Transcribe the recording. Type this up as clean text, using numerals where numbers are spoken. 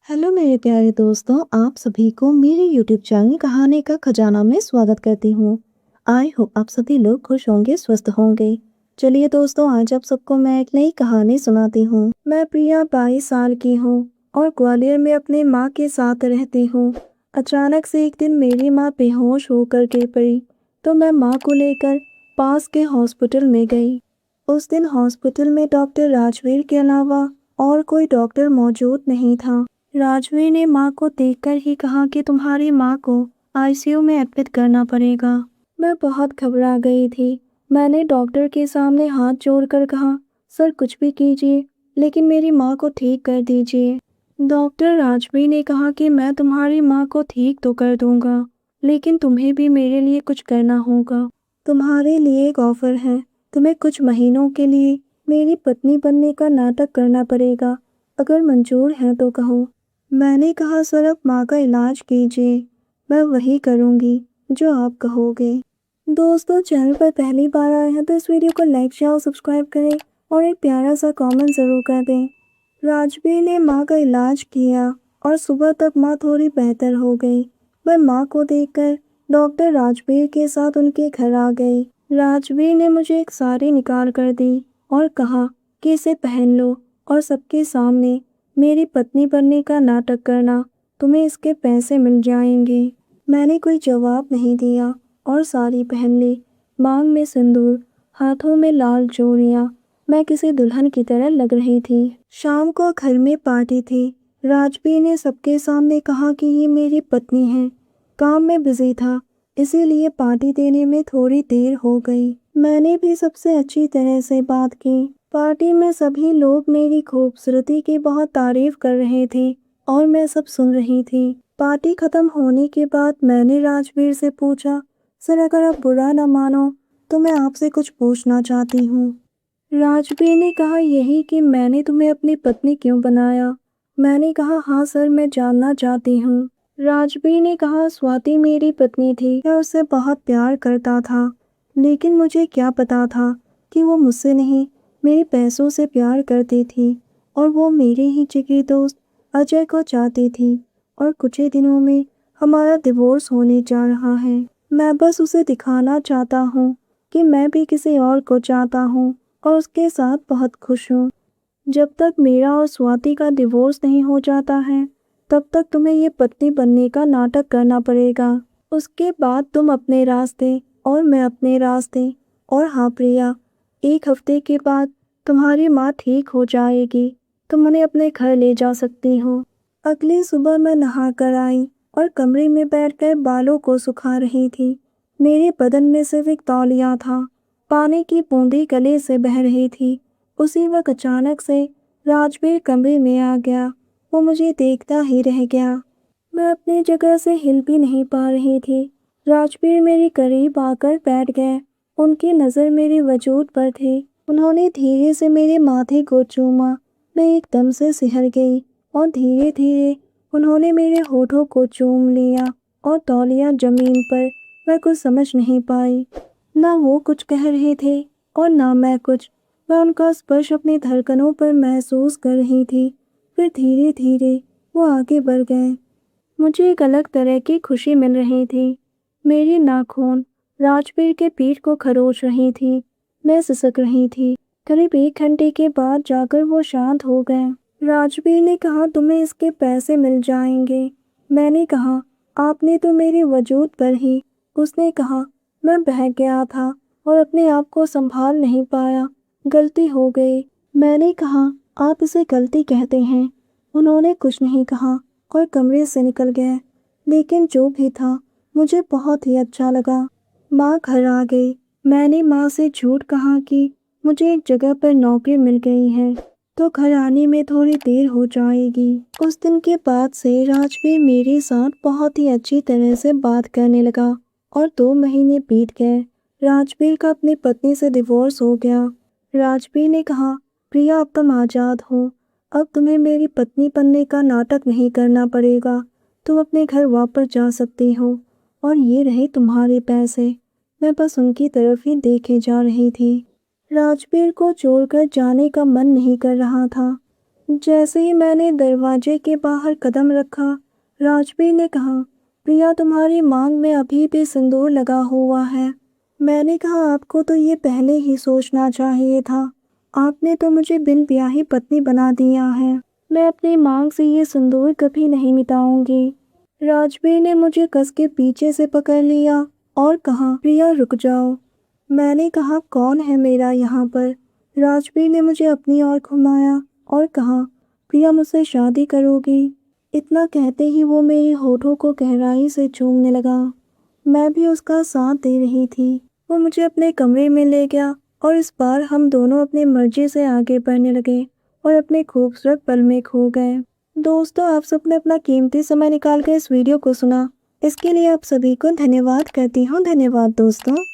Hello मेरे प्यारे दोस्तों, आप सभी को मेरे यूट्यूब चैनल कहानी का खजाना में स्वागत करती हूँ। आई होप आप सभी लोग खुश होंगे, स्वस्थ होंगे। चलिए दोस्तों, आज आप सबको मैं एक नई कहानी सुनाती हूँ। मैं प्रिया 22 साल की हूँ और ग्वालियर में अपने माँ के साथ रहती हूँ। अचानक से एक दिन मेरी माँ बेहोश होकर गिर पड़ी, तो मैं माँ को लेकर पास के हॉस्पिटल में गई। उस दिन हॉस्पिटल में डॉक्टर राजवीर के अलावा और कोई डॉक्टर मौजूद नहीं था। राजवीर ने माँ को देखकर ही कहा कि तुम्हारी माँ को आईसीयू में एडमिट करना पड़ेगा। मैं बहुत घबरा गई थी। मैंने डॉक्टर के सामने हाथ जोड़कर कहा, सर कुछ भी कीजिए, लेकिन मेरी माँ को ठीक कर दीजिए। डॉक्टर राजवीर ने कहा कि मैं तुम्हारी माँ को ठीक तो कर दूंगा, लेकिन तुम्हें भी मेरे लिए कुछ करना होगा। तुम्हारे लिए एक ऑफर है। तुम्हें कुछ महीनों के लिए मेरी पत्नी बनने का नाटक करना पड़ेगा। अगर मंजूर है तो कहो। मैंने कहा, सर आप माँ का इलाज कीजिए, मैं वही करूँगी जो आप कहोगे। दोस्तों, चैनल पर पहली बार आए हैं तो इस वीडियो को लाइक शेयर और सब्सक्राइब करें और एक प्यारा सा कमेंट ज़रूर कर दें। राजवीर ने माँ का इलाज किया और सुबह तक माँ थोड़ी बेहतर हो गई। मैं माँ को देखकर डॉक्टर राजवीर के साथ उनके घर आ गई। राजवीर ने मुझे एक साड़ी निकाल कर दी और कहा कि इसे पहन लो और सबके सामने मेरी पत्नी बनने का नाटक करना, तुम्हें इसके पैसे मिल जाएंगे। मैंने कोई जवाब नहीं दिया और साड़ी पहन ली, मांग में सिंदूर, हाथों में लाल चूड़ियाँ। मैं किसी दुल्हन की तरह लग रही थी। शाम को घर में पार्टी थी। राजवीर ने सबके सामने कहा कि ये मेरी पत्नी है। काम में बिजी था, इसीलिए पार्टी देने में थोड़ी देर हो गई। मैंने भी सबसे अच्छी तरह से बात की। पार्टी में सभी लोग मेरी खूबसूरती की बहुत तारीफ कर रहे थे और मैं सब सुन रही थी। पार्टी खत्म होने के बाद मैंने राजवीर से पूछा, सर अगर आप बुरा न मानो तो मैं आपसे कुछ पूछना चाहती हूँ। राजवीर ने कहा, यही कि मैंने तुम्हें अपनी पत्नी क्यों बनाया। मैंने कहा, हाँ सर, मैं जानना चाहती हूँ। राजवीर ने कहा, स्वाति मेरी पत्नी थी, मैं उससे बहुत प्यार करता था, लेकिन मुझे क्या पता था कि वो मुझसे नहीं मेरे पैसों से प्यार करती थी और वो मेरे ही जिगरी दोस्त अजय को चाहती थी और कुछ ही दिनों में हमारा डिवोर्स होने जा रहा है। मैं बस उसे दिखाना चाहता हूँ कि मैं भी किसी और को चाहता हूँ और उसके साथ बहुत खुश हूँ। जब तक मेरा और स्वाति का डिवोर्स नहीं हो जाता है, तब तक तुम्हें ये पत्नी बनने का नाटक करना पड़ेगा। उसके बाद तुम अपने रास्ते और मैं अपने रास्ते। और हाँ प्रिया, एक हफ्ते के बाद तुम्हारी माँ ठीक हो जाएगी, तुम उन्हें अपने घर ले जा सकती हो। अगली सुबह मैं नहा कर आई और कमरे में बैठकर बालों को सुखा रही थी। मेरे बदन में सिर्फ एक तौलिया था, पानी की बूंदें गले से बह रही थी। उसी वक्त अचानक से राजवीर कमरे में आ गया। वो मुझे देखता ही रह गया। मैं अपनी जगह से हिल भी नहीं पा रही थी। राजवीर मेरे करीब आकर बैठ गए। उनकी नज़र मेरे वजूद पर थी। उन्होंने धीरे से मेरे माथे को चूमा। मैं एकदम से सिहर गई और धीरे धीरे उन्होंने मेरे होठों को चूम लिया और तौलिया जमीन पर। मैं कुछ समझ नहीं पाई। ना वो कुछ कह रहे थे और ना मैं कुछ। मैं उनका स्पर्श अपनी धड़कनों पर महसूस कर रही थी। फिर धीरे धीरे वो आगे बढ़ गए। मुझे एक अलग तरह की खुशी मिल रही थी। मेरी नाखून राजवीर के पीठ को खरोच रही थी। मैं सिसक रही थी। करीब 1 घंटे के बाद जाकर वो शांत हो गए। राजवीर ने कहा, तुम्हें इसके पैसे मिल जाएंगे। मैंने कहा, आपने तो मेरे वजूद पर ही। उसने कहा, मैं बह गया था और अपने आप को संभाल नहीं पाया, गलती हो गई। मैंने कहा, आप इसे गलती कहते हैं। उन्होंने कुछ नहीं कहा और कमरे से निकल गए। लेकिन जो भी था, मुझे बहुत ही अच्छा लगा। माँ घर आ गई। मैंने माँ से झूठ कहा कि मुझे एक जगह पर नौकरी मिल गई है, तो घर आने में थोड़ी देर हो जाएगी। उस दिन के बाद से राजवीर मेरे साथ बहुत ही अच्छी तरह से बात करने लगा और 2 महीने बीत गए। राजवीर का अपनी पत्नी से डिवोर्स हो गया। राजवीर ने कहा, प्रिया अब तुम आज़ाद हो। अब तुम्हें मेरी पत्नी बनने का नाटक नहीं करना पड़ेगा। तुम अपने घर वापस जा सकती हो और ये रहे तुम्हारे पैसे। मैं बस उनकी तरफ ही देखे जा रही थी। राजवीर को छोड़कर जाने का मन नहीं कर रहा था। जैसे ही मैंने दरवाजे के बाहर कदम रखा, राजवीर ने कहा, प्रिया तुम्हारी मांग में अभी भी सिंदूर लगा हुआ है। मैंने कहा आपको तो ये पहले ही सोचना चाहिए था। आपने तो मुझे बिन ब्याही पत्नी बना दिया है। मैं अपनी मांग से ये सिंदूर कभी नहीं मिटाऊंगी। राजवीर ने मुझे कस के पीछे से पकड़ लिया और कहा, प्रिया रुक जाओ। मैंने कहा कौन है मेरा यहाँ पर। राजवीर ने मुझे अपनी ओर घुमाया और कहा, प्रिया मुझसे शादी करोगी। इतना कहते ही वो मेरे होठों को गहराई से चूमने लगा। मैं भी उसका साथ दे रही थी। वो मुझे अपने कमरे में ले गया और इस बार हम दोनों अपनी मर्जी से आगे बढ़ने लगे और अपने खूबसूरत पल में खो गए। दोस्तों, आप सबने अपना कीमती समय निकाल कर इस वीडियो को सुना। इसके लिए आप सभी को धन्यवाद करती हूँ। धन्यवाद दोस्तों।